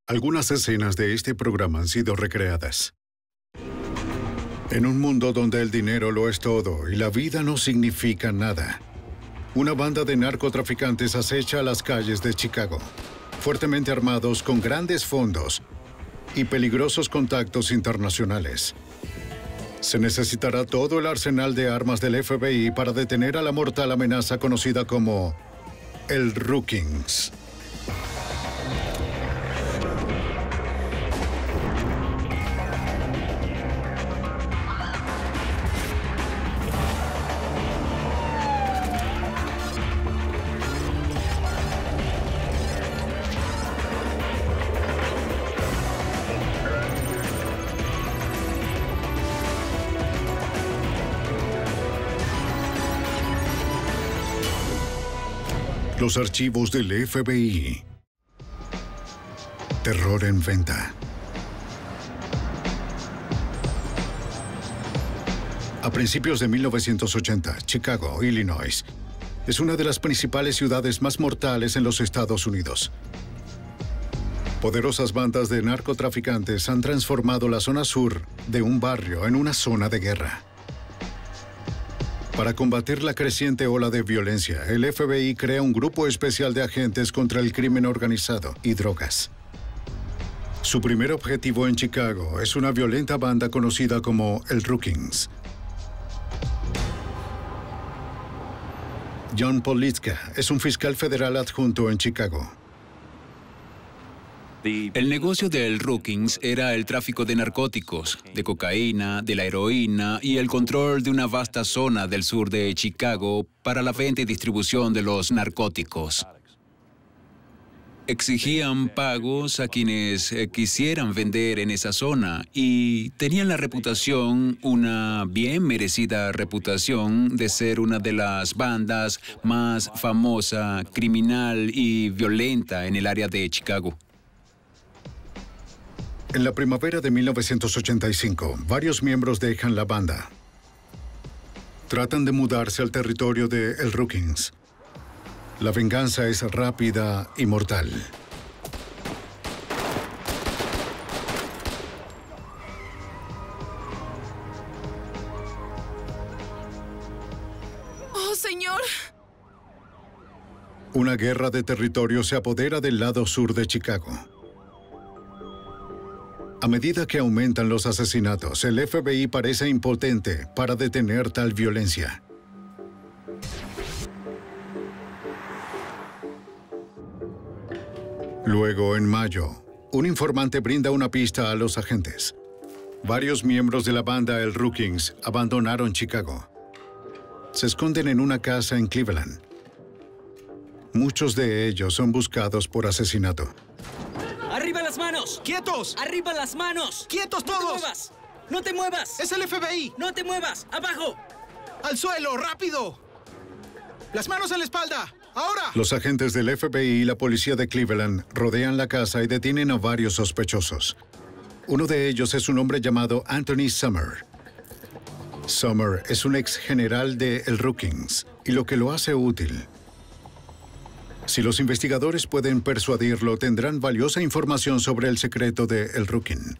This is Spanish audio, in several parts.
Algunas escenas de este programa han sido recreadas. En un mundo donde el dinero lo es todo y la vida no significa nada, una banda de narcotraficantes acecha las calles de Chicago, fuertemente armados con grandes fondos y peligrosos contactos internacionales. Se necesitará todo el arsenal de armas del FBI para detener a la mortal amenaza conocida como el Rookings. Los archivos del FBI. Terror en venta. A principios de 1980, Chicago, Illinois, es una de las principales ciudades más mortales en los Estados Unidos. Poderosas bandas de narcotraficantes han transformado la zona sur de un barrio en una zona de guerra. Para combatir la creciente ola de violencia, el FBI crea un grupo especial de agentes contra el crimen organizado y drogas. Su primer objetivo en Chicago es una violenta banda conocida como el Rookings. John Politzka es un fiscal federal adjunto en Chicago. El negocio del Rookings era el tráfico de narcóticos, de cocaína, de la heroína y el control de una vasta zona del sur de Chicago para la venta y distribución de los narcóticos. Exigían pagos a quienes quisieran vender en esa zona y tenían la reputación, una bien merecida reputación, de ser una de las bandas más famosa, criminal y violenta en el área de Chicago. En la primavera de 1985, varios miembros dejan la banda. Tratan de mudarse al territorio de el Rookings. La venganza es rápida y mortal. ¡Oh, señor! Una guerra de territorio se apodera del lado sur de Chicago. A medida que aumentan los asesinatos, el FBI parece impotente para detener tal violencia. Luego, en mayo, un informante brinda una pista a los agentes. Varios miembros de la banda El Rookings abandonaron Chicago. Se esconden en una casa en Cleveland. Muchos de ellos son buscados por asesinato. ¡Arriba las manos! ¡Quietos! ¡Arriba las manos! ¡Quietos ¡No te todos! muevas! ¡No te muevas! ¡Es el FBI! ¡No te muevas! ¡Abajo! ¡Al suelo! ¡Rápido! ¡Las manos en la espalda! ¡Ahora! Los agentes del FBI y la policía de Cleveland rodean la casa y detienen a varios sospechosos. Uno de ellos es un hombre llamado Anthony Summer. Summer es un ex general de el Rookings y lo que lo hace útil. Si los investigadores pueden persuadirlo, tendrán valiosa información sobre el secreto de el Rooking.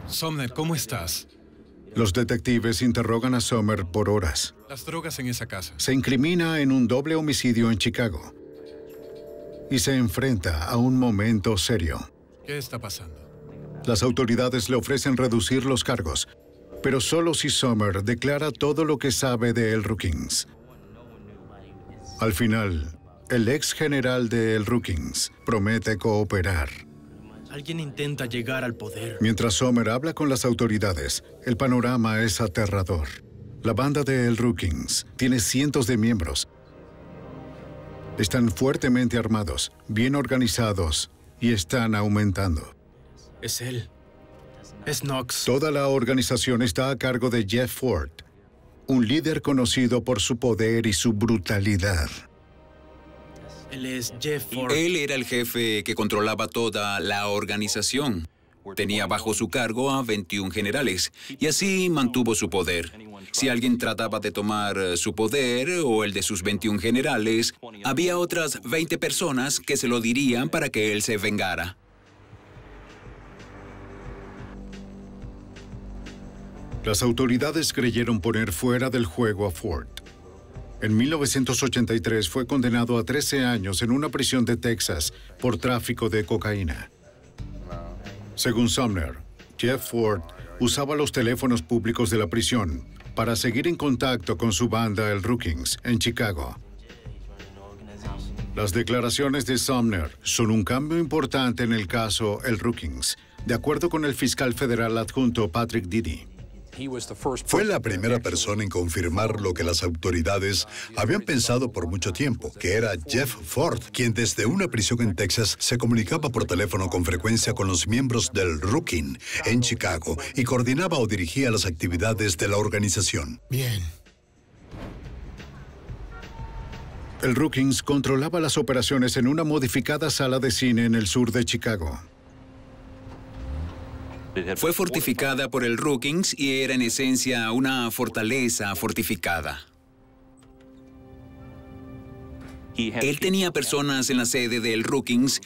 Sumner, ¿cómo estás? Los detectives interrogan a Summer por horas. Las drogas en esa casa. Se incrimina en un doble homicidio en Chicago y se enfrenta a un momento serio. ¿Qué está pasando? Las autoridades le ofrecen reducir los cargos, pero solo si Summer declara todo lo que sabe de el Rookings. Al final, el ex general de el Rookings promete cooperar. Alguien intenta llegar al poder. Mientras Summer habla con las autoridades, el panorama es aterrador. La banda de el Rookings tiene cientos de miembros. Están fuertemente armados, bien organizados y están aumentando. Es él. Es Knox. Toda la organización está a cargo de Jeff Ford, un líder conocido por su poder y su brutalidad. Él es Jeff Ford. Él era el jefe que controlaba toda la organización. Tenía bajo su cargo a 21 generales y así mantuvo su poder. Si alguien trataba de tomar su poder o el de sus 21 generales, había otras 20 personas que se lo dirían para que él se vengara. Las autoridades creyeron poner fuera del juego a Ford. En 1983 fue condenado a 13 años en una prisión de Texas por tráfico de cocaína. Según Sumner, Jeff Ford usaba los teléfonos públicos de la prisión para seguir en contacto con su banda, el Rookings, en Chicago. Las declaraciones de Sumner son un cambio importante en el caso El Rookings, de acuerdo con el fiscal federal adjunto Patrick Diddy. Fue la primera persona en confirmar lo que las autoridades habían pensado por mucho tiempo, que era Jeff Ford, quien desde una prisión en Texas se comunicaba por teléfono con frecuencia con los miembros del Rooking en Chicago y coordinaba o dirigía las actividades de la organización. Bien. El Rookings controlaba las operaciones en una modificada sala de cine en el sur de Chicago. Fue fortificada por el Rookings y era en esencia una fortaleza fortificada. Él tenía personas en la sede del Rookings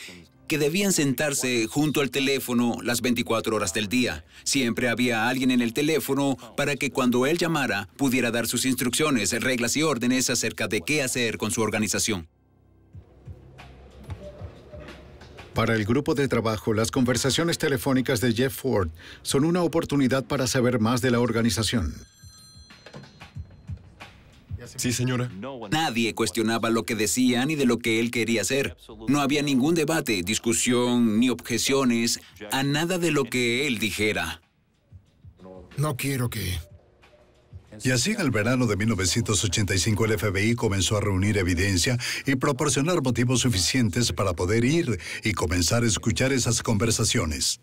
que debían sentarse junto al teléfono las 24 horas del día. Siempre había alguien en el teléfono para que cuando él llamara pudiera dar sus instrucciones, reglas y órdenes acerca de qué hacer con su organización. Para el grupo de trabajo, las conversaciones telefónicas de Jeff Ford son una oportunidad para saber más de la organización. Sí, señora. Nadie cuestionaba lo que decía ni de lo que él quería hacer. No había ningún debate, discusión ni objeciones a nada de lo que él dijera. No quiero que... Y así en el verano de 1985 el FBI comenzó a reunir evidencia y proporcionar motivos suficientes para poder ir y comenzar a escuchar esas conversaciones.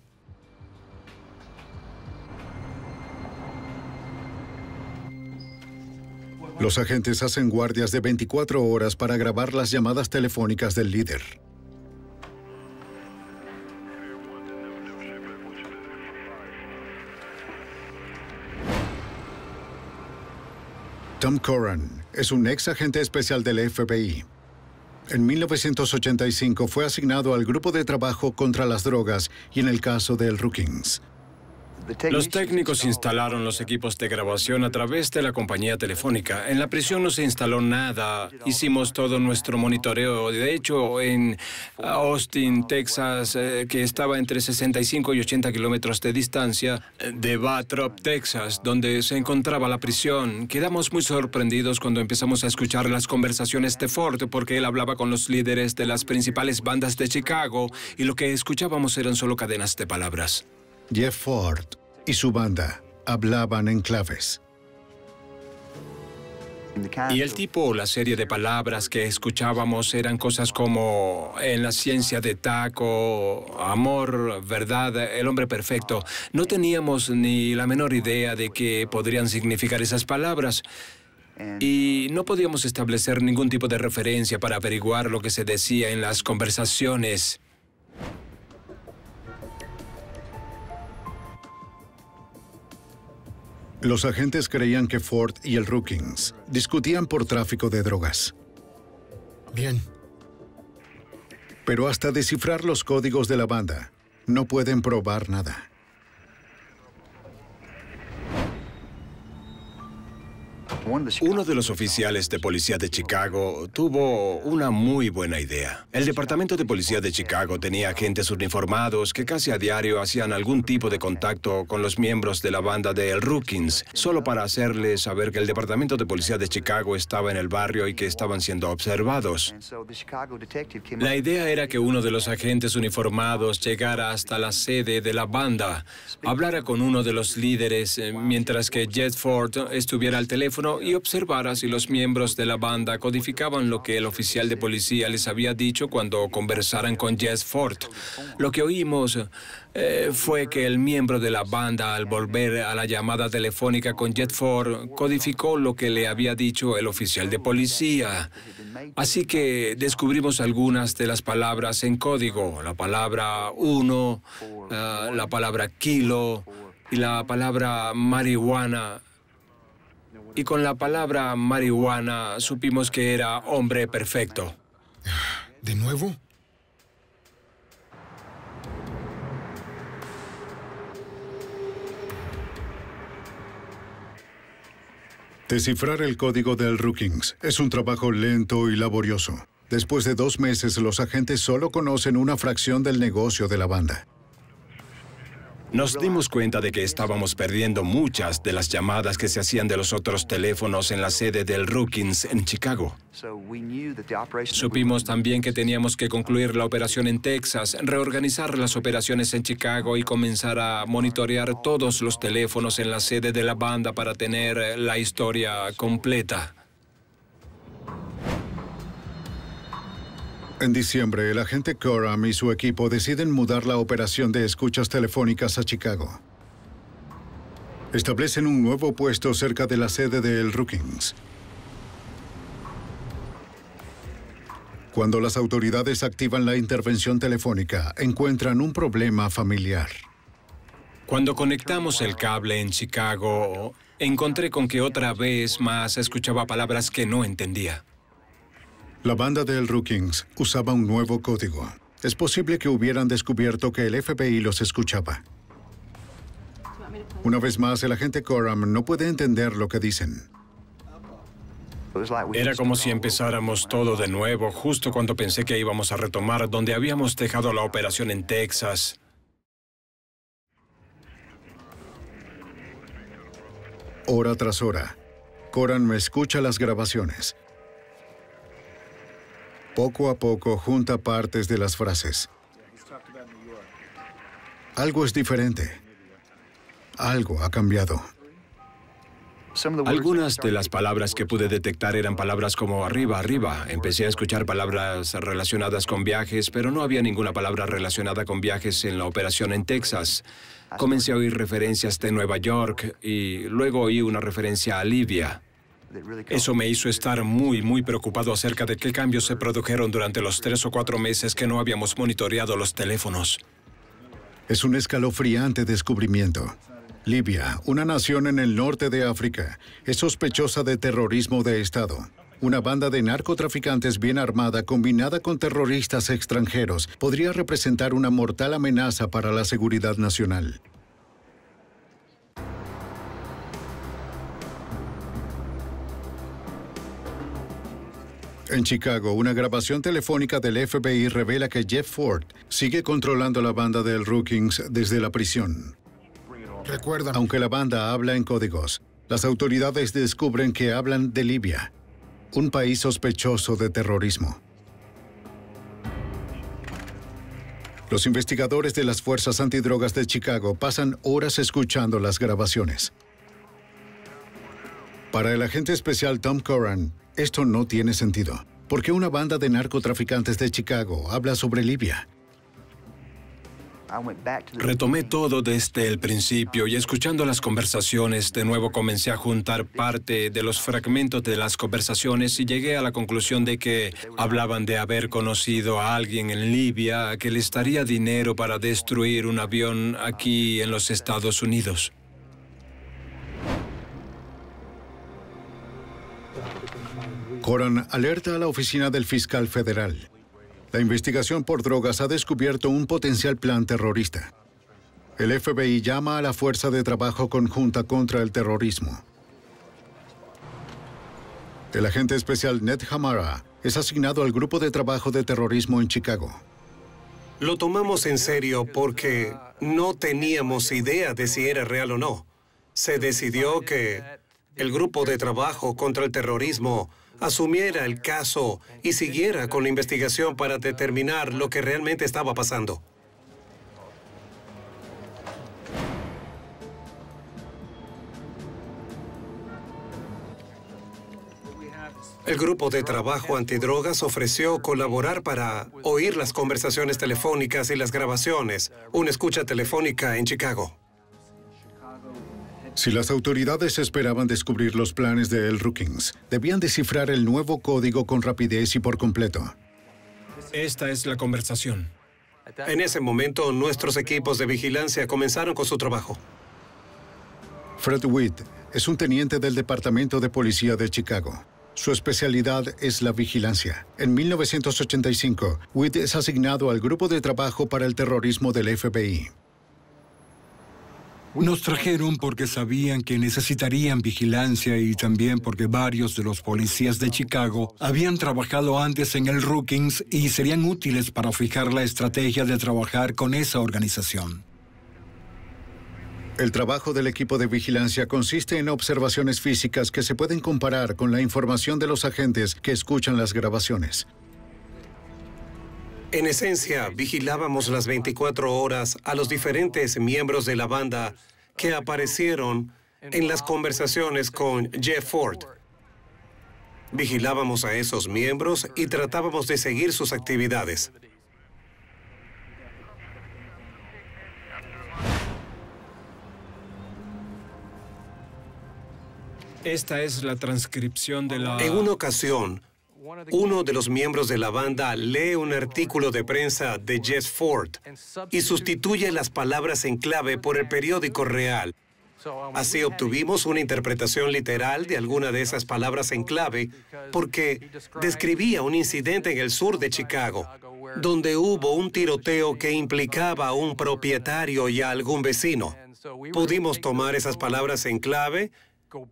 Los agentes hacen guardias de 24 horas para grabar las llamadas telefónicas del líder. Tom Curran es un ex agente especial del FBI. En 1985 fue asignado al grupo de trabajo contra las drogas y en el caso del Rookings. Los técnicos instalaron los equipos de grabación a través de la compañía telefónica. En la prisión no se instaló nada. Hicimos todo nuestro monitoreo. De hecho, en Austin, Texas, que estaba entre 65 y 80 kilómetros de distancia de Bastrop, Texas, donde se encontraba la prisión, quedamos muy sorprendidos cuando empezamos a escuchar las conversaciones de Ford, porque él hablaba con los líderes de las principales bandas de Chicago y lo que escuchábamos eran solo cadenas de palabras. Jeff Ford y su banda hablaban en claves. Y el tipo o la serie de palabras que escuchábamos eran cosas como en la ciencia de taco, amor, verdad, el hombre perfecto. No teníamos ni la menor idea de qué podrían significar esas palabras. Y no podíamos establecer ningún tipo de referencia para averiguar lo que se decía en las conversaciones. Los agentes creían que Ford y el Rookings discutían por tráfico de drogas. Bien. Pero hasta descifrar los códigos de la banda, no pueden probar nada. Uno de los oficiales de policía de Chicago tuvo una muy buena idea. El Departamento de Policía de Chicago tenía agentes uniformados que casi a diario hacían algún tipo de contacto con los miembros de la banda de El Rookings, solo para hacerles saber que el Departamento de Policía de Chicago estaba en el barrio y que estaban siendo observados. La idea era que uno de los agentes uniformados llegara hasta la sede de la banda, hablara con uno de los líderes mientras que Jeff Ford estuviera al teléfono teléfono y observara si los miembros de la banda codificaban lo que el oficial de policía les había dicho cuando conversaran con Jeff Ford. Lo que oímos fue que el miembro de la banda, al volver a la llamada telefónica con Jeff Ford, codificó lo que le había dicho el oficial de policía. Así que descubrimos algunas de las palabras en código: la palabra 1, la palabra kilo y la palabra marihuana. Y con la palabra marihuana supimos que era hombre perfecto. ¿De nuevo? Descifrar el código del Rookings es un trabajo lento y laborioso. Después de 2 meses, los agentes solo conocen una fracción del negocio de la banda. Nos dimos cuenta de que estábamos perdiendo muchas de las llamadas que se hacían de los otros teléfonos en la sede del Rookings en Chicago. Supimos también que teníamos que concluir la operación en Texas, reorganizar las operaciones en Chicago y comenzar a monitorear todos los teléfonos en la sede de la banda para tener la historia completa. En diciembre, el agente Coram y su equipo deciden mudar la operación de escuchas telefónicas a Chicago. Establecen un nuevo puesto cerca de la sede de El Rookings. Cuando las autoridades activan la intervención telefónica, encuentran un problema familiar. Cuando conectamos el cable en Chicago, encontré con que otra vez más escuchaba palabras que no entendía. La banda de El Rookings usaba un nuevo código. Es posible que hubieran descubierto que el FBI los escuchaba. Una vez más, el agente Coram no puede entender lo que dicen. Era como si empezáramos todo de nuevo, justo cuando pensé que íbamos a retomar donde habíamos dejado la operación en Texas. Hora tras hora, Coram escucha las grabaciones. Poco a poco junta partes de las frases. Algo es diferente. Algo ha cambiado. Algunas de las palabras que pude detectar eran palabras como arriba, arriba. Empecé a escuchar palabras relacionadas con viajes, pero no había ninguna palabra relacionada con viajes en la operación en Texas. Comencé a oír referencias de Nueva York y luego oí una referencia a Libia. Eso me hizo estar muy preocupado acerca de qué cambios se produjeron durante los 3 o 4 meses que no habíamos monitoreado los teléfonos. Es un escalofriante descubrimiento. Libia, una nación en el norte de África, es sospechosa de terrorismo de Estado. Una banda de narcotraficantes bien armada combinada con terroristas extranjeros podría representar una mortal amenaza para la seguridad nacional. En Chicago, una grabación telefónica del FBI revela que Jeff Ford sigue controlando la banda del Rookings desde la prisión. Aunque la banda habla en códigos, las autoridades descubren que hablan de Libia, un país sospechoso de terrorismo. Los investigadores de las fuerzas antidrogas de Chicago pasan horas escuchando las grabaciones. Para el agente especial Tom Coram, esto no tiene sentido. ¿Por qué una banda de narcotraficantes de Chicago habla sobre Libia? Retomé todo desde el principio y escuchando las conversaciones, de nuevo comencé a juntar parte de los fragmentos de las conversaciones y llegué a la conclusión de que hablaban de haber conocido a alguien en Libia que les daría dinero para destruir un avión aquí en los Estados Unidos. Coram alerta a la oficina del fiscal federal. La investigación por drogas ha descubierto un potencial plan terrorista. El FBI llama a la Fuerza de Trabajo Conjunta contra el Terrorismo. El agente especial Ned Hamara es asignado al Grupo de Trabajo de Terrorismo en Chicago. Lo tomamos en serio porque no teníamos idea de si era real o no. Se decidió que el Grupo de Trabajo contra el Terrorismo asumiera el caso y siguiera con la investigación para determinar lo que realmente estaba pasando. El grupo de trabajo antidrogas ofreció colaborar para oír las conversaciones telefónicas y las grabaciones. Una escucha telefónica en Chicago. Si las autoridades esperaban descubrir los planes de El Rookings, debían descifrar el nuevo código con rapidez y por completo. Esta es la conversación. En ese momento, nuestros equipos de vigilancia comenzaron con su trabajo. Fred Witt es un teniente del Departamento de Policía de Chicago. Su especialidad es la vigilancia. En 1985, Witt es asignado al Grupo de Trabajo para el Terrorismo del FBI. Nos trajeron porque sabían que necesitarían vigilancia y también porque varios de los policías de Chicago habían trabajado antes en el Rookings y serían útiles para fijar la estrategia de trabajar con esa organización. El trabajo del equipo de vigilancia consiste en observaciones físicas que se pueden comparar con la información de los agentes que escuchan las grabaciones. En esencia, vigilábamos las 24 horas a los diferentes miembros de la banda que aparecieron en las conversaciones con Jeff Ford. Vigilábamos a esos miembros y tratábamos de seguir sus actividades. Esta es la transcripción de la... En una ocasión, uno de los miembros de la banda lee un artículo de prensa de Jeff Ford y sustituye las palabras en clave por el periódico real. Así obtuvimos una interpretación literal de alguna de esas palabras en clave porque describía un incidente en el sur de Chicago, donde hubo un tiroteo que implicaba a un propietario y a algún vecino. Pudimos tomar esas palabras en clave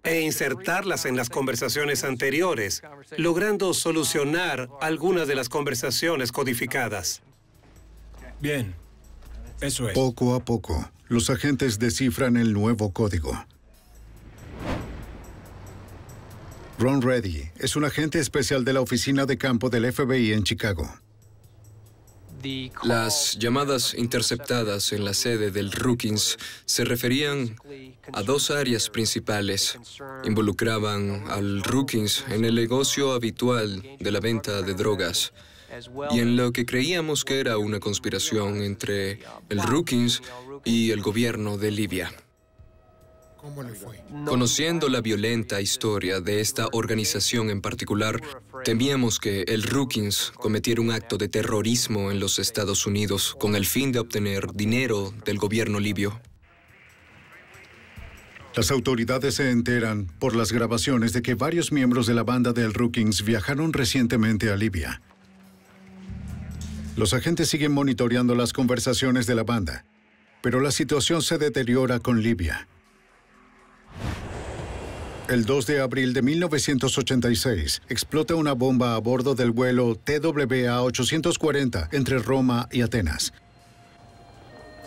e insertarlas en las conversaciones anteriores, logrando solucionar algunas de las conversaciones codificadas. Bien, eso es. Poco a poco, los agentes descifran el nuevo código. Ron Reddy es un agente especial de la oficina de campo del FBI en Chicago. Las llamadas interceptadas en la sede del Rookings se referían a dos áreas principales. Involucraban al Rookings en el negocio habitual de la venta de drogas y en lo que creíamos que era una conspiración entre el Rookings y el gobierno de Libia. Conociendo la violenta historia de esta organización en particular, temíamos que el Rookings cometiera un acto de terrorismo en los Estados Unidos con el fin de obtener dinero del gobierno libio. Las autoridades se enteran por las grabaciones de que varios miembros de la banda del Rookings viajaron recientemente a Libia. Los agentes siguen monitoreando las conversaciones de la banda, pero la situación se deteriora con Libia. El 2 de abril de 1986, explota una bomba a bordo del vuelo TWA-840 entre Roma y Atenas.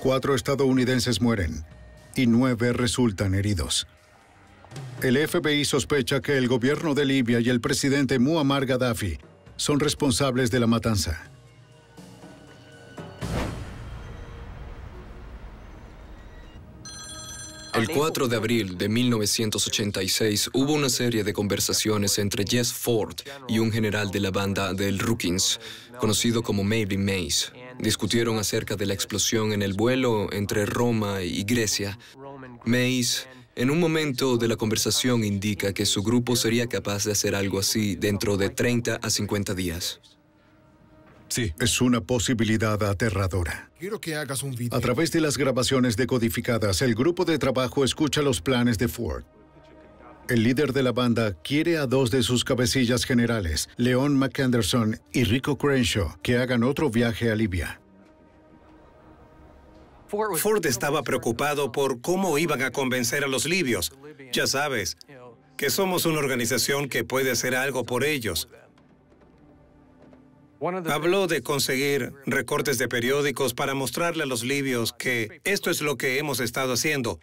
4 estadounidenses mueren y 9 resultan heridos. El FBI sospecha que el gobierno de Libia y el presidente Muammar Gaddafi son responsables de la matanza. El 4 de abril de 1986 hubo una serie de conversaciones entre Jeff Ford y un general de la banda del Rookings, conocido como Mary Mays. Discutieron acerca de la explosión en el vuelo entre Roma y Grecia. Mays, en un momento de la conversación, indica que su grupo sería capaz de hacer algo así dentro de 30 a 50 días. Sí. Es una posibilidad aterradora. Quiero que hagas un video. A través de las grabaciones decodificadas, el grupo de trabajo escucha los planes de Ford. El líder de la banda quiere a 2 de sus cabecillas generales, Leon McAnderson y Rico Crenshaw, que hagan otro viaje a Libia. Ford estaba preocupado por cómo iban a convencer a los libios. Ya sabes, que somos una organización que puede hacer algo por ellos. Habló de conseguir recortes de periódicos para mostrarle a los libios que esto es lo que hemos estado haciendo.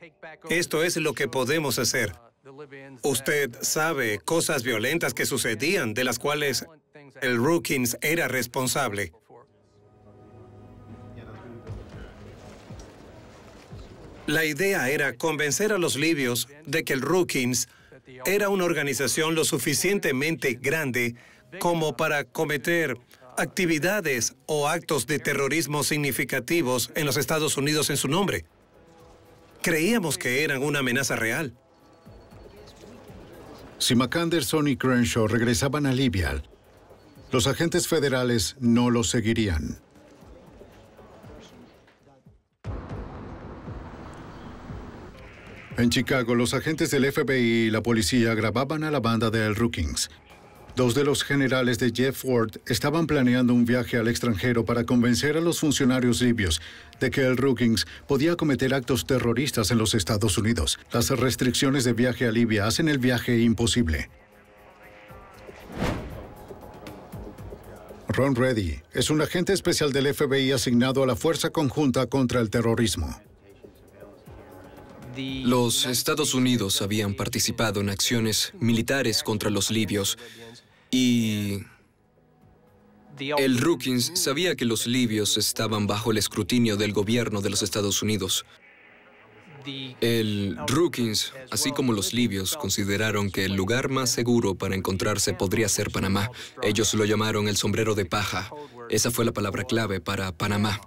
Esto es lo que podemos hacer. Usted sabe cosas violentas que sucedían, de las cuales el Rookings era responsable. La idea era convencer a los libios de que el Rookings era una organización lo suficientemente grande como para cometer actividades o actos de terrorismo significativos en los Estados Unidos en su nombre. Creíamos que eran una amenaza real. Si McAnderson y Crenshaw regresaban a Libia, los agentes federales no los seguirían. En Chicago, los agentes del FBI y la policía grababan a la banda de El Rookings. Dos de los generales de Jeff Ford estaban planeando un viaje al extranjero para convencer a los funcionarios libios de que el Rookings podía cometer actos terroristas en los Estados Unidos. Las restricciones de viaje a Libia hacen el viaje imposible. Ron Reddy es un agente especial del FBI asignado a la Fuerza Conjunta contra el Terrorismo. Los Estados Unidos habían participado en acciones militares contra los libios y el Rookings sabía que los libios estaban bajo el escrutinio del gobierno de los Estados Unidos. El Rookings, así como los libios, consideraron que el lugar más seguro para encontrarse podría ser Panamá. Ellos lo llamaron el sombrero de paja. Esa fue la palabra clave para Panamá.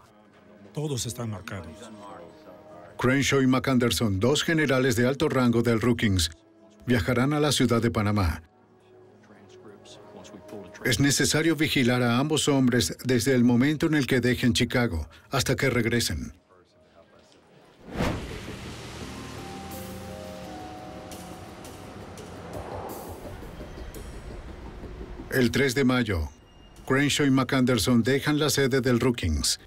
Todos están marcados. Crenshaw y McAnderson, dos generales de alto rango del Rookings, viajarán a la ciudad de Panamá. Es necesario vigilar a ambos hombres desde el momento en el que dejen Chicago hasta que regresen. El 3 de mayo, Crenshaw y McAnderson dejan la sede del Rookings.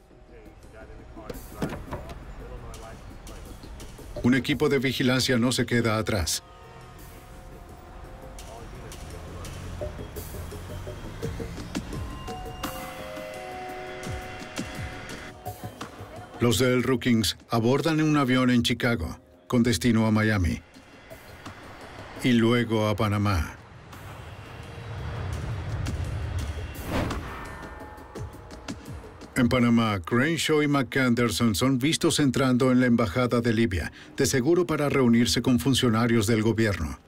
Un equipo de vigilancia no se queda atrás. Los del Rookings abordan un avión en Chicago, con destino a Miami, y luego a Panamá. En Panamá, Crenshaw y McAnderson son vistos entrando en la embajada de Libia, de seguro para reunirse con funcionarios del gobierno.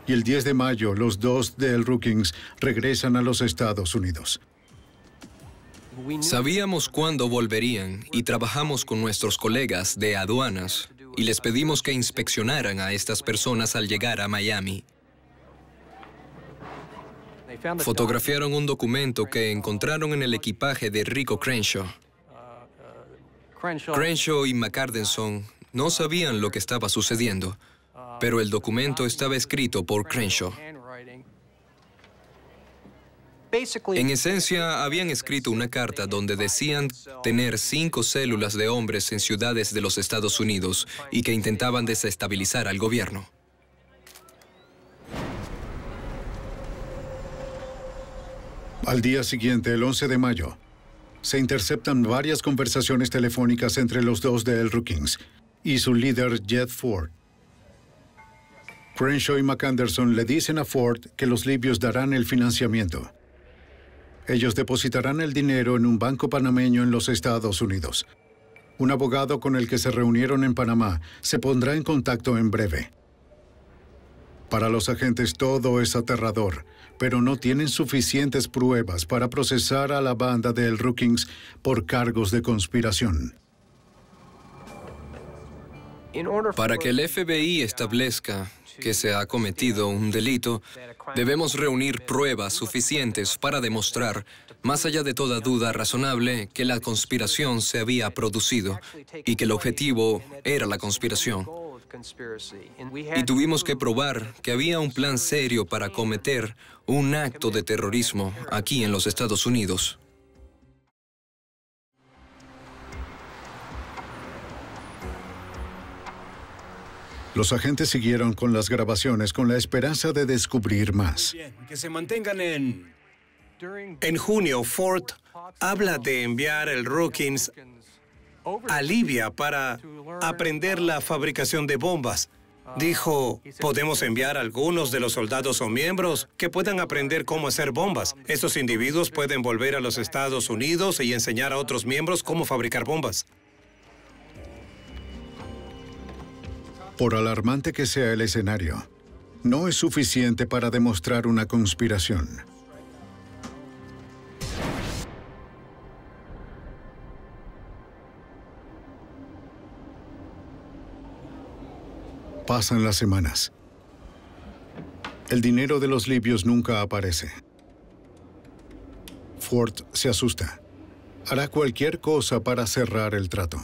Y el 10 de mayo, los dos del Rookings regresan a los Estados Unidos. Sabíamos cuándo volverían y trabajamos con nuestros colegas de aduanas y les pedimos que inspeccionaran a estas personas al llegar a Miami. Fotografiaron un documento que encontraron en el equipaje de Rico Crenshaw. Crenshaw y McAnderson no sabían lo que estaba sucediendo, pero el documento estaba escrito por Crenshaw. En esencia, habían escrito una carta donde decían tener 5 células de hombres en ciudades de los Estados Unidos y que intentaban desestabilizar al gobierno. Al día siguiente, el 11 de mayo, se interceptan varias conversaciones telefónicas entre los dos de El Rookings y su líder, Jeff Ford. Crenshaw y McAnderson le dicen a Ford que los libios darán el financiamiento. Ellos depositarán el dinero en un banco panameño en los Estados Unidos. Un abogado con el que se reunieron en Panamá se pondrá en contacto en breve. Para los agentes todo es aterrador, pero no tienen suficientes pruebas para procesar a la banda de El Rookings por cargos de conspiración. Para que el FBI establezca que se ha cometido un delito, debemos reunir pruebas suficientes para demostrar, más allá de toda duda razonable, que la conspiración se había producido y que el objetivo era la conspiración. Y tuvimos que probar que había un plan serio para cometer un acto de terrorismo aquí en los Estados Unidos. Los agentes siguieron con las grabaciones con la esperanza de descubrir más. Que se mantengan en... En junio, Ford habla de enviar el Rookings a Libia para aprender la fabricación de bombas. Dijo, podemos enviar a algunos de los soldados o miembros que puedan aprender cómo hacer bombas. Estos individuos pueden volver a los Estados Unidos y enseñar a otros miembros cómo fabricar bombas. Por alarmante que sea el escenario, no es suficiente para demostrar una conspiración. Pasan las semanas. El dinero de los libios nunca aparece. Ford se asusta. Hará cualquier cosa para cerrar el trato.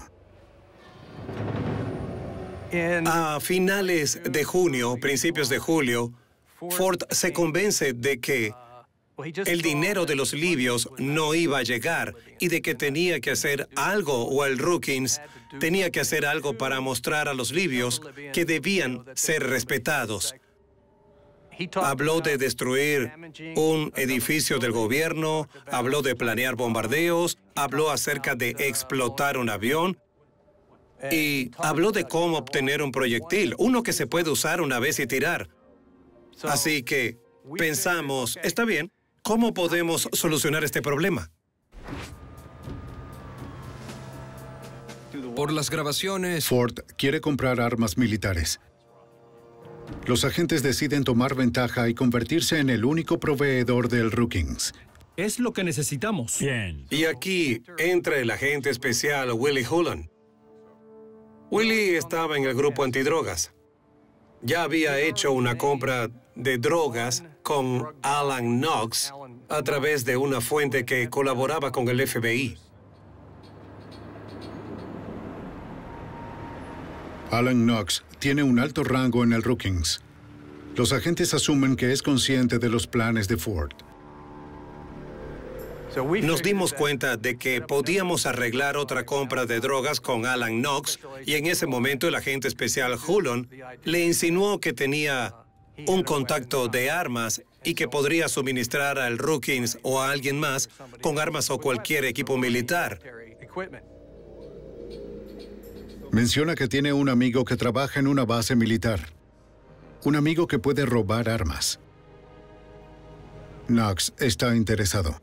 A finales de junio, principios de julio, Ford se convence de que el dinero de los libios no iba a llegar y de que tenía que hacer algo, o el Rookings tenía que hacer algo para mostrar a los libios que debían ser respetados. Habló de destruir un edificio del gobierno, habló de planear bombardeos, habló acerca de explotar un avión y habló de cómo obtener un proyectil, uno que se puede usar una vez y tirar. Así que pensamos, está bien, ¿cómo podemos solucionar este problema? Por las grabaciones... Ford quiere comprar armas militares. Los agentes deciden tomar ventaja y convertirse en el único proveedor del Rookings. Es lo que necesitamos. Bien. Y aquí entra el agente especial Willie Hulan. Willie estaba en el grupo antidrogas. Ya había hecho una compra de drogas con Alan Knox a través de una fuente que colaboraba con el FBI. Alan Knox tiene un alto rango en el Rookings. Los agentes asumen que es consciente de los planes de Ford. Nos dimos cuenta de que podíamos arreglar otra compra de drogas con Alan Knox y en ese momento el agente especial Hulan le insinuó que tenía un contacto de armas y que podría suministrar al Rookings o a alguien más con armas o cualquier equipo militar. Menciona que tiene un amigo que trabaja en una base militar. Un amigo que puede robar armas. Knox está interesado.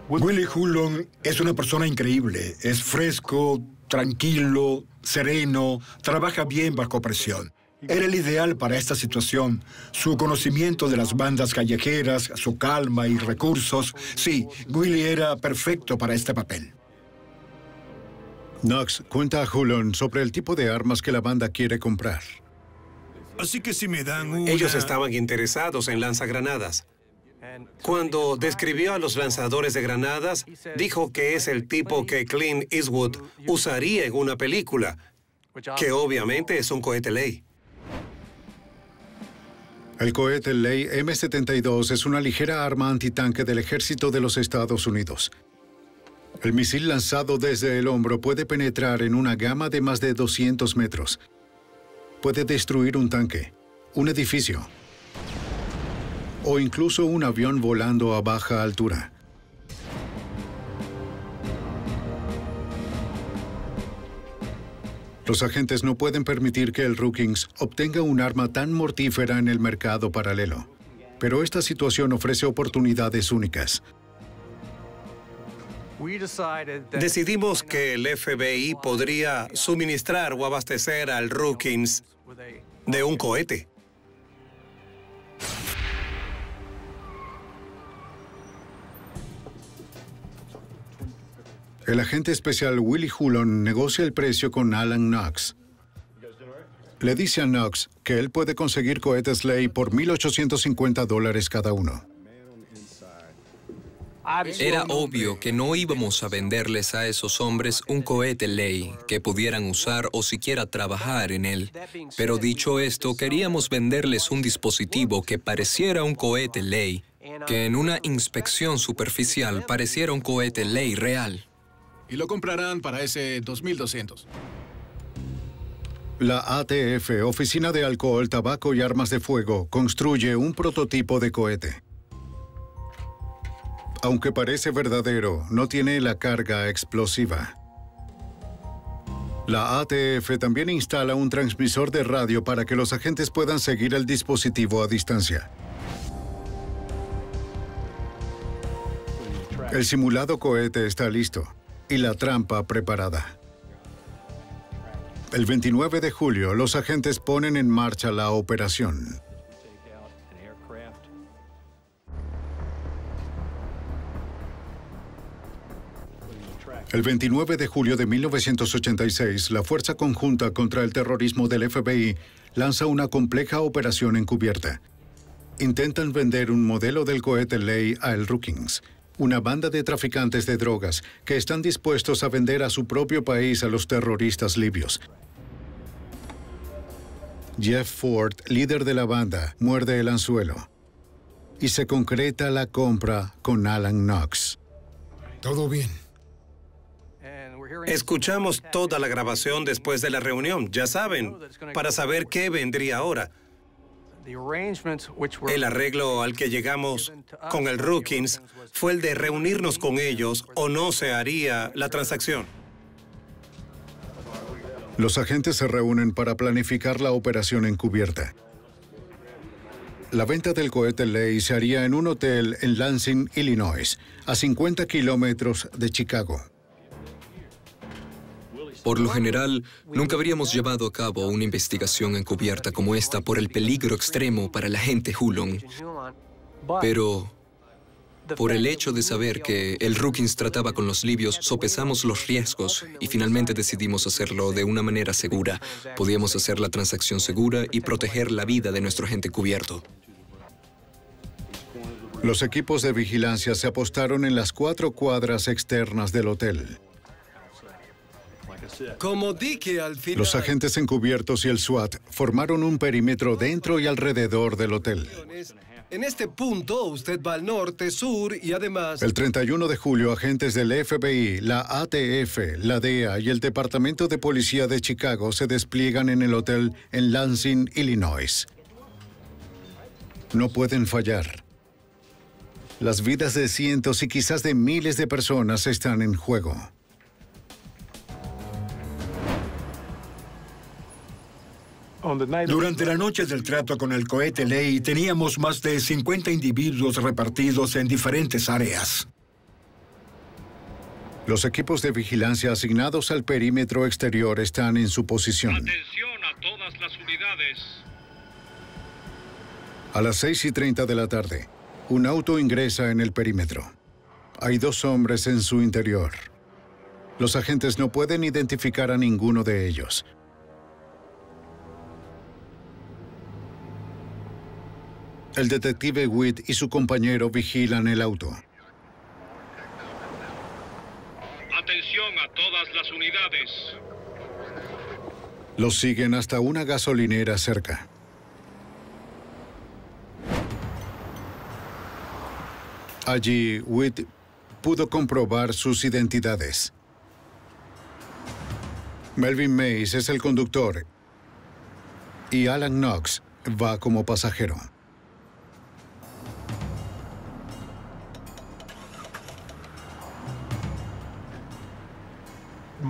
Willie Hulan es una persona increíble. Es fresco, tranquilo, sereno, trabaja bien bajo presión. Era el ideal para esta situación. Su conocimiento de las bandas callejeras, su calma y recursos. Sí, Willie era perfecto para este papel. Knox cuenta a Hulan sobre el tipo de armas que la banda quiere comprar. Así que si me dan una... Ellos estaban interesados en lanzagranadas. Cuando describió a los lanzadores de granadas, dijo que es el tipo que Clint Eastwood usaría en una película, que obviamente es un cohete Ley. El cohete Ley M-72 es una ligera arma antitanque del ejército de los Estados Unidos. El misil lanzado desde el hombro puede penetrar en una gama de más de 200 metros. Puede destruir un tanque, un edificio o incluso un avión volando a baja altura. Los agentes no pueden permitir que el Rookings obtenga un arma tan mortífera en el mercado paralelo. Pero esta situación ofrece oportunidades únicas. Decidimos que el FBI podría suministrar o abastecer al Rookings de un cohete. El agente especial Willie Hulan negocia el precio con Alan Knox. Le dice a Knox que él puede conseguir cohetes Ley por $1,850 cada uno. Era obvio que no íbamos a venderles a esos hombres un cohete Ley que pudieran usar o siquiera trabajar en él. Pero dicho esto, queríamos venderles un dispositivo que pareciera un cohete Ley, que en una inspección superficial pareciera un cohete Ley real. Y lo comprarán para ese 2,200. La ATF, Oficina de Alcohol, Tabaco y Armas de Fuego, construye un prototipo de cohete. Aunque parece verdadero, no tiene la carga explosiva. La ATF también instala un transmisor de radio para que los agentes puedan seguir el dispositivo a distancia. El simulado cohete está listo y la trampa preparada. El 29 de julio, los agentes ponen en marcha la operación. El 29 de julio de 1986, la Fuerza Conjunta contra el Terrorismo del FBI lanza una compleja operación encubierta. Intentan vender un modelo del cohete Ley a el Brookings, una banda de traficantes de drogas que están dispuestos a vender a su propio país a los terroristas libios. Jeff Ford, líder de la banda, muerde el anzuelo y se concreta la compra con Alan Knox. Todo bien. Escuchamos toda la grabación después de la reunión, ya saben, para saber qué vendría ahora. El arreglo al que llegamos con el Brookings fue el de reunirnos con ellos o no se haría la transacción. Los agentes se reúnen para planificar la operación encubierta. La venta del cohete Ley se haría en un hotel en Lansing, Illinois, a 50 kilómetros de Chicago. Por lo general, nunca habríamos llevado a cabo una investigación encubierta como esta por el peligro extremo para la gente Hulon. Pero por el hecho de saber que el Brookings trataba con los libios, sopesamos los riesgos y finalmente decidimos hacerlo de una manera segura. Podíamos hacer la transacción segura y proteger la vida de nuestro agente encubierto. Los equipos de vigilancia se apostaron en las 4 cuadras externas del hotel. Como dije al final, Los agentes encubiertos y el SWAT formaron un perímetro dentro y alrededor del hotel. en este punto usted va al norte, sur y además... El 31 de julio, agentes del FBI, la ATF, la DEA y el Departamento de Policía de Chicago se despliegan en el hotel en Lansing, Illinois. No pueden fallar. Las vidas de cientos y quizás de miles de personas están en juego. Durante la noche del trato con el cohete Ley, teníamos más de 50 individuos repartidos en diferentes áreas. Los equipos de vigilancia asignados al perímetro exterior están en su posición. Atención a todas las unidades. A las 6:30 de la tarde, un auto ingresa en el perímetro. Hay 2 hombres en su interior. Los agentes no pueden identificar a ninguno de ellos. El detective Witt y su compañero vigilan el auto. Atención a todas las unidades. Los siguen hasta una gasolinera cerca. Allí, Witt pudo comprobar sus identidades. Melvin Mays es el conductor y Alan Knox va como pasajero.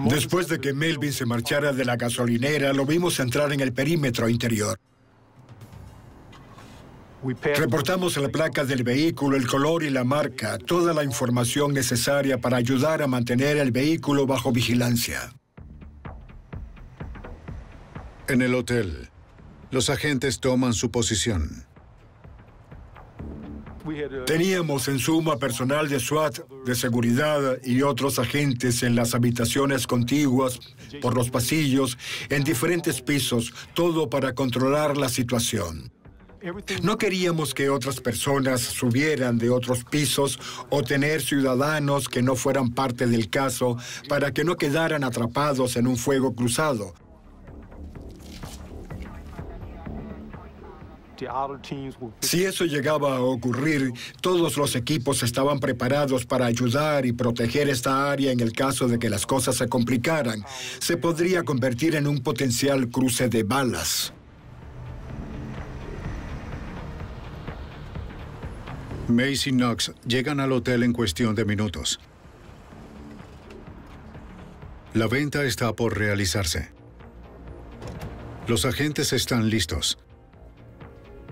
Después de que Melvin se marchara de la gasolinera, lo vimos entrar en el perímetro interior. Reportamos la placa del vehículo, el color y la marca, toda la información necesaria para ayudar a mantener el vehículo bajo vigilancia. En el hotel, los agentes toman su posición. Teníamos en suma personal de SWAT, de seguridad y otros agentes en las habitaciones contiguas, por los pasillos, en diferentes pisos, todo para controlar la situación. No queríamos que otras personas subieran de otros pisos o tener ciudadanos que no fueran parte del caso para que no quedaran atrapados en un fuego cruzado. Si eso llegaba a ocurrir, todos los equipos estaban preparados para ayudar y proteger esta área en el caso de que las cosas se complicaran. Se podría convertir en un potencial cruce de balas. Mays y Knox llegan al hotel en cuestión de minutos. La venta está por realizarse. Los agentes están listos.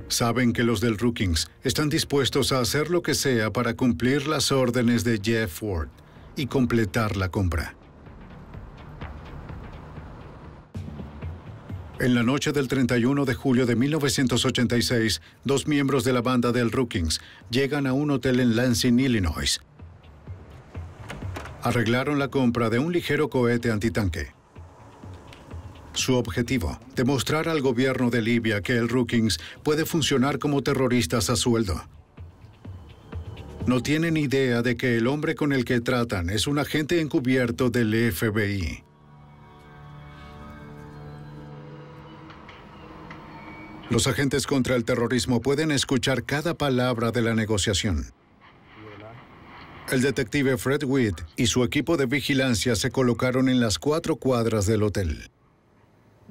Saben que los del Brookings están dispuestos a hacer lo que sea para cumplir las órdenes de Jeff Ford y completar la compra. En la noche del 31 de julio de 1986, 2 miembros de la banda del Rookings llegan a un hotel en Lansing, Illinois. Arreglaron la compra de un ligero cohete antitanque. Su objetivo, demostrar al gobierno de Libia que el Rookings puede funcionar como terroristas a sueldo. No tienen idea de que el hombre con el que tratan es un agente encubierto del FBI. Los agentes contra el terrorismo pueden escuchar cada palabra de la negociación. El detective Fred Witt y su equipo de vigilancia se colocaron en las 4 cuadras del hotel.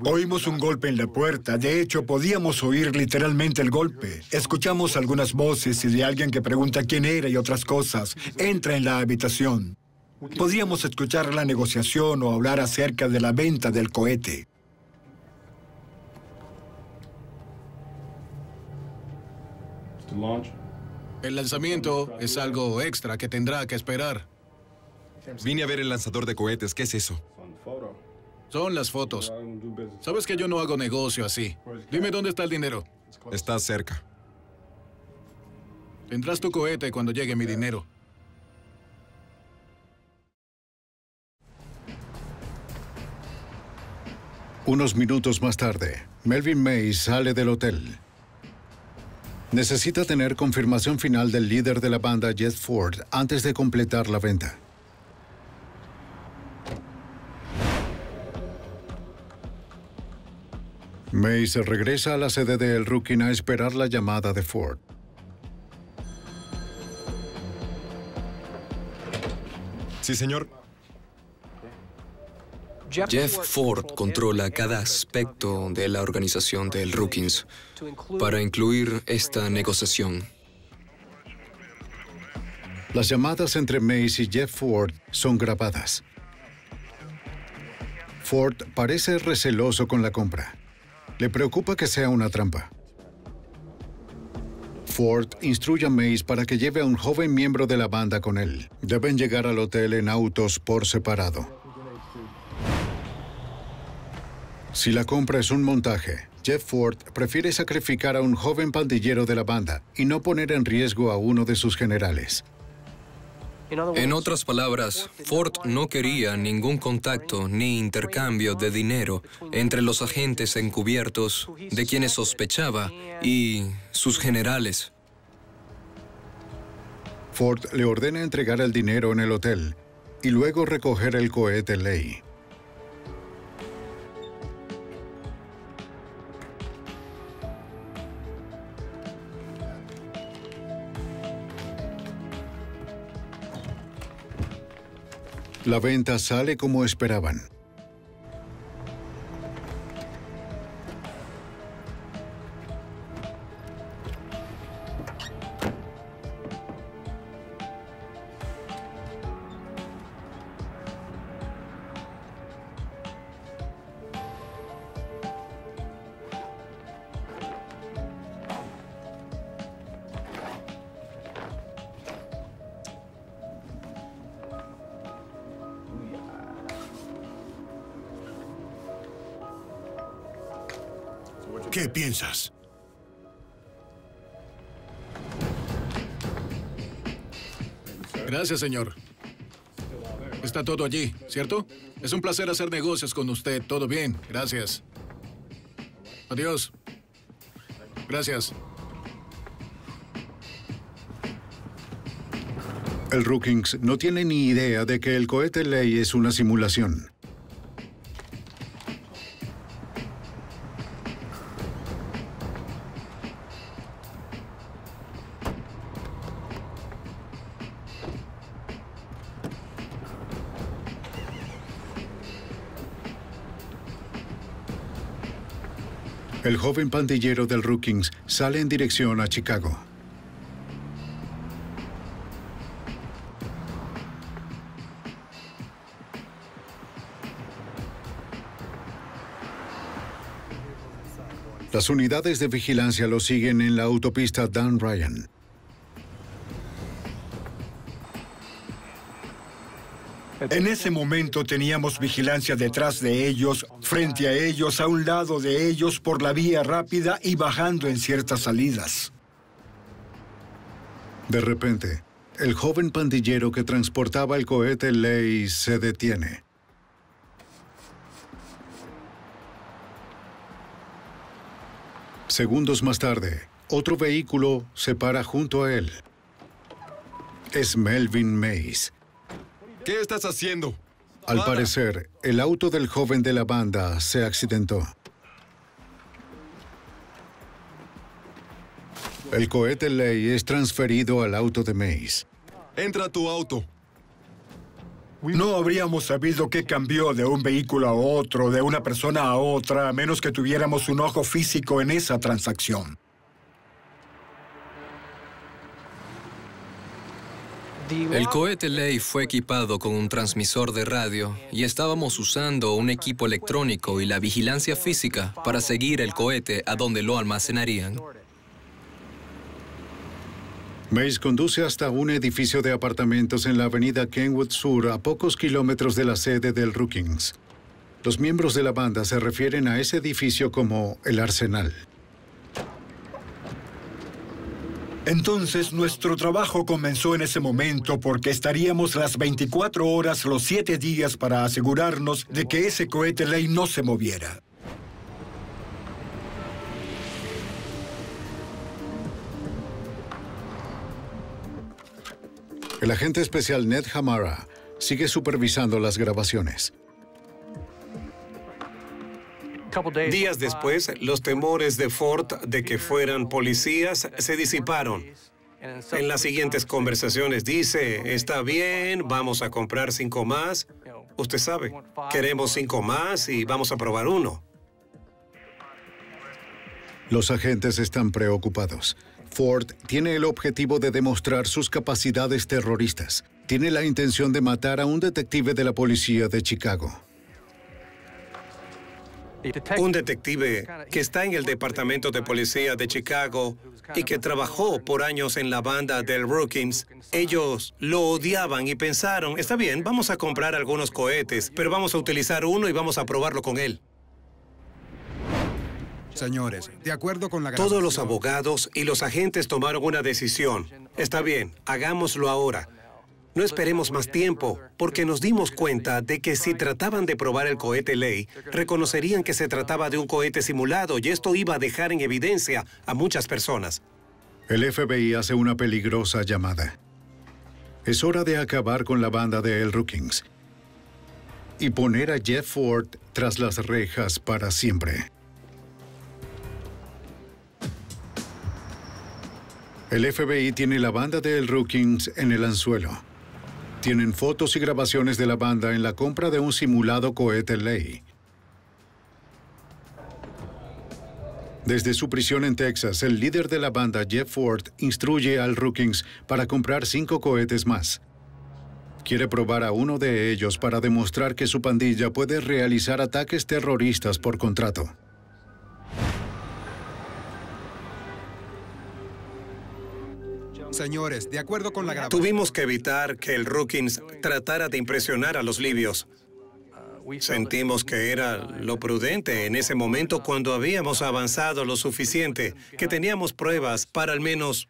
Oímos un golpe en la puerta. De hecho, podíamos oír literalmente el golpe. Escuchamos algunas voces y de alguien que pregunta quién era y otras cosas. Entra en la habitación. Podíamos escuchar la negociación o hablar acerca de la venta del cohete. El lanzamiento es algo extra que tendrá que esperar. Vine a ver el lanzador de cohetes. ¿Qué es eso? Son las fotos. Sabes que yo no hago negocio así. Dime dónde está el dinero. Está cerca. Tendrás tu cohete cuando llegue mi dinero. Unos minutos más tarde, Melvin Mays sale del hotel. Necesita tener confirmación final del líder de la banda, Jeff Ford, antes de completar la venta. Mays regresa a la sede de El Rooking a esperar la llamada de Ford. Sí, señor. Jeff Ford controla cada aspecto de la organización del Rookings para incluir esta negociación. Las llamadas entre Mays y Jeff Ford son grabadas. Ford parece receloso con la compra. Le preocupa que sea una trampa. Ford instruye a Mays para que lleve a un joven miembro de la banda con él. Deben llegar al hotel en autos por separado. Si la compra es un montaje, Jeff Ford prefiere sacrificar a un joven pandillero de la banda y no poner en riesgo a uno de sus generales. En otras palabras, Ford no quería ningún contacto ni intercambio de dinero entre los agentes encubiertos de quienes sospechaba y sus generales. Ford le ordena entregar el dinero en el hotel y luego recoger el cohete Ley. La venta sale como esperaban. ¿Qué piensas? Gracias, señor. Está todo allí, ¿cierto? Es un placer hacer negocios con usted. Todo bien, gracias. Adiós. Gracias. El Rookings no tiene ni idea de que el cohete Ley es una simulación. El joven pandillero del Rookings sale en dirección a Chicago. Las unidades de vigilancia lo siguen en la autopista Dan Ryan. En ese momento teníamos vigilancia detrás de ellos, frente a ellos, a un lado de ellos, por la vía rápida y bajando en ciertas salidas. De repente, el joven pandillero que transportaba el cohete Ley se detiene. Segundos más tarde, otro vehículo se para junto a él. Es Melvin Mays. ¿Qué estás haciendo? Al parecer, el auto del joven de la banda se accidentó. El cohete Ley es transferido al auto de Mays. Entra a tu auto. No habríamos sabido qué cambió de un vehículo a otro, de una persona a otra, a menos que tuviéramos un ojo físico en esa transacción. El cohete Ley fue equipado con un transmisor de radio y estábamos usando un equipo electrónico y la vigilancia física para seguir el cohete a donde lo almacenarían. Mays conduce hasta un edificio de apartamentos en la avenida Kenwood Sur, a pocos kilómetros de la sede del Brookings. Los miembros de la banda se refieren a ese edificio como el Arsenal. Entonces, nuestro trabajo comenzó en ese momento porque estaríamos las 24 horas, los 7 días para asegurarnos de que ese cohete Ley no se moviera. El agente especial Ned Hamara sigue supervisando las grabaciones. Días después, los temores de Ford de que fueran policías se disiparon. En las siguientes conversaciones dice, está bien, vamos a comprar 5 más. Usted sabe, queremos 5 más y vamos a probar uno. Los agentes están preocupados. Ford tiene el objetivo de demostrar sus capacidades terroristas. Tiene la intención de matar a un detective de la policía de Chicago. Un detective que está en el Departamento de Policía de Chicago y que trabajó por años en la banda del Brookings. Ellos lo odiaban y pensaron, está bien, vamos a comprar algunos cohetes, pero vamos a utilizar uno y vamos a probarlo con él. Señores, de acuerdo con la grabación... Todos los abogados y los agentes tomaron una decisión. Está bien, hagámoslo ahora. No esperemos más tiempo, porque nos dimos cuenta de que si trataban de probar el cohete Ley, reconocerían que se trataba de un cohete simulado y esto iba a dejar en evidencia a muchas personas. El FBI hace una peligrosa llamada. Es hora de acabar con la banda de El Brookings y poner a Jeff Ford tras las rejas para siempre. El FBI tiene la banda de El Brookings en el anzuelo. Tienen fotos y grabaciones de la banda en la compra de un simulado cohete Ley. Desde su prisión en Texas, el líder de la banda, Jeff Ford, instruye al Brookings para comprar 5 cohetes más. Quiere probar a uno de ellos para demostrar que su pandilla puede realizar ataques terroristas por contrato. Señores, de acuerdo con la grabación... Tuvimos que evitar que el Brookings tratara de impresionar a los libios. Sentimos que era lo prudente en ese momento cuando habíamos avanzado lo suficiente, que teníamos pruebas para al menos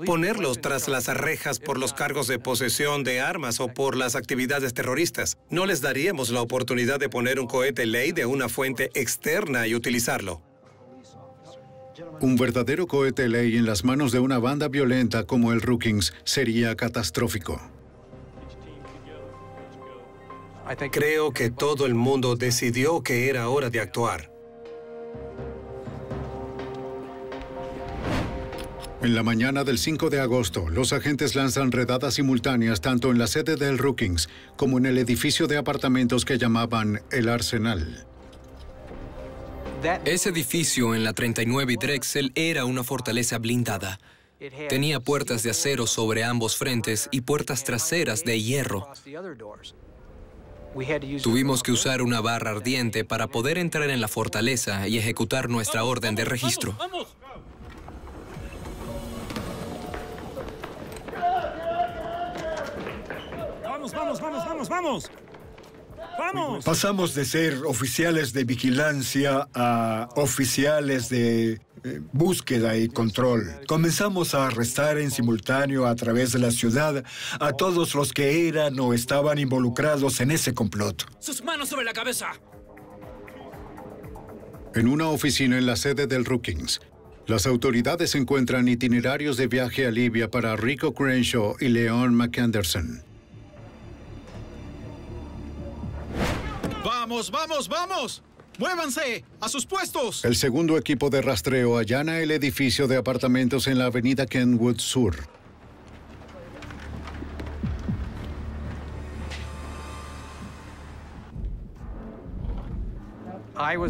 ponerlos tras las rejas por los cargos de posesión de armas o por las actividades terroristas. No les daríamos la oportunidad de poner un cohete Ley de una fuente externa y utilizarlo. Un verdadero cohete Ley en las manos de una banda violenta como el Brookings sería catastrófico. Creo que todo el mundo decidió que era hora de actuar. En la mañana del 5 de agosto, los agentes lanzan redadas simultáneas tanto en la sede del Brookings como en el edificio de apartamentos que llamaban el Arsenal. Ese edificio en la 39 y Drexel era una fortaleza blindada. Tenía puertas de acero sobre ambos frentes y puertas traseras de hierro. Tuvimos que usar una barra ardiente para poder entrar en la fortaleza y ejecutar nuestra orden de registro. ¡Vamos! Pasamos de ser oficiales de vigilancia a oficiales de búsqueda y control. Comenzamos a arrestar en simultáneo a través de la ciudad a todos los que eran o estaban involucrados en ese complot. ¡Sus manos sobre la cabeza! En una oficina en la sede del Brookings, las autoridades encuentran itinerarios de viaje a Libia para Rico Crenshaw y Leon McAnderson. ¡Vamos, vamos, vamos! ¡Muévanse! ¡A sus puestos! El segundo equipo de rastreo allana el edificio de apartamentos en la avenida Kenwood Sur.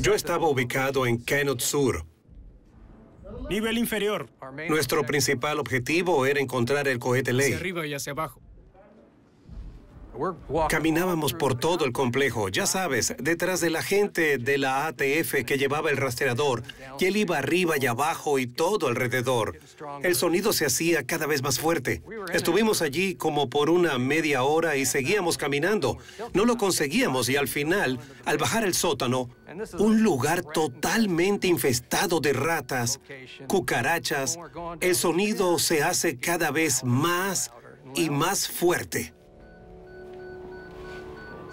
Yo estaba ubicado en Kenwood Sur. Nivel inferior. Nuestro principal objetivo era encontrar el cohete Ley. Hacia arriba y hacia abajo. Caminábamos por todo el complejo, ya sabes, detrás de la gente de la ATF que llevaba el rastreador, y él iba arriba y abajo y todo alrededor. El sonido se hacía cada vez más fuerte. Estuvimos allí como por una media hora y seguíamos caminando. No lo conseguíamos y al final, al bajar el sótano, un lugar totalmente infestado de ratas, cucarachas, el sonido se hace cada vez más y más fuerte.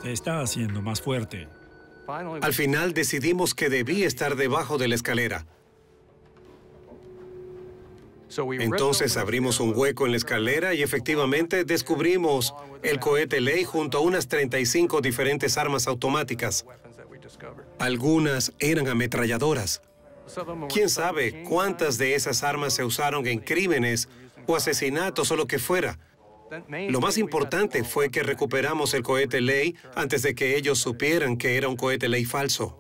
Se está haciendo más fuerte. Al final decidimos que debía estar debajo de la escalera. Entonces abrimos un hueco en la escalera y efectivamente descubrimos el cohete Ley junto a unas 35 diferentes armas automáticas. Algunas eran ametralladoras. ¿Quién sabe cuántas de esas armas se usaron en crímenes o asesinatos o lo que fuera? Lo más importante fue que recuperamos el cohete Ley antes de que ellos supieran que era un cohete Ley falso.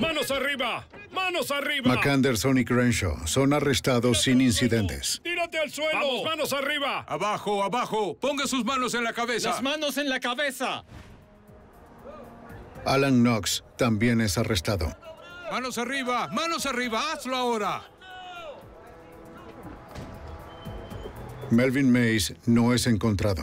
¡Manos arriba! ¡Manos arriba! McAnderson y Crenshaw son arrestados sin incidentes. ¡Tírate al suelo! ¡Vamos, manos arriba! Abajo, abajo. Ponga sus manos en la cabeza. ¡Las manos en la cabeza! Alan Knox también es arrestado. ¡Manos arriba! ¡Manos arriba! ¡Hazlo ahora! Melvin Mays no es encontrado.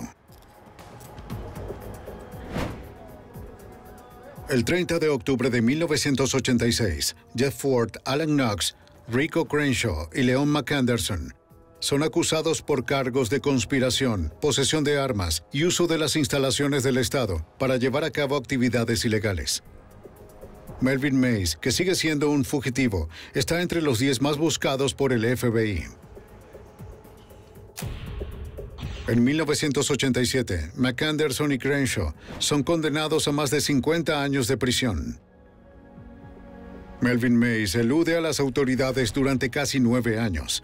El 30 de octubre de 1986, Jeff Ford, Alan Knox, Rico Crenshaw y Leon McAnderson son acusados por cargos de conspiración, posesión de armas y uso de las instalaciones del Estado para llevar a cabo actividades ilegales. Melvin Mays, que sigue siendo un fugitivo, está entre los 10 más buscados por el FBI. En 1987, McAnderson y Crenshaw son condenados a más de 50 años de prisión. Melvin Mays elude a las autoridades durante casi 9 años.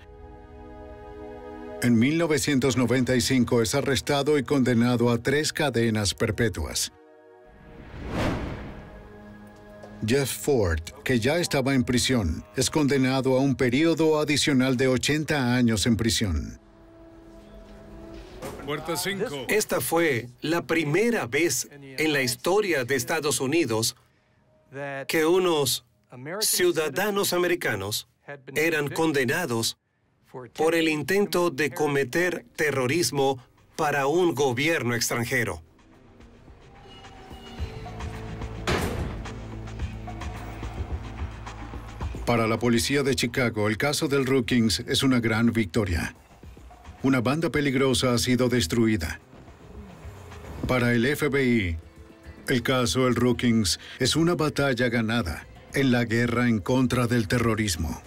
En 1995 es arrestado y condenado a 3 cadenas perpetuas. Jeff Ford, que ya estaba en prisión, es condenado a un período adicional de 80 años en prisión. Puerta 5. Esta fue la primera vez en la historia de Estados Unidos que unos ciudadanos americanos eran condenados por el intento de cometer terrorismo para un gobierno extranjero. Para la policía de Chicago, el caso del Brookings es una gran victoria. Una banda peligrosa ha sido destruida. Para el FBI, el caso del Brookings es una batalla ganada en la guerra en contra del terrorismo.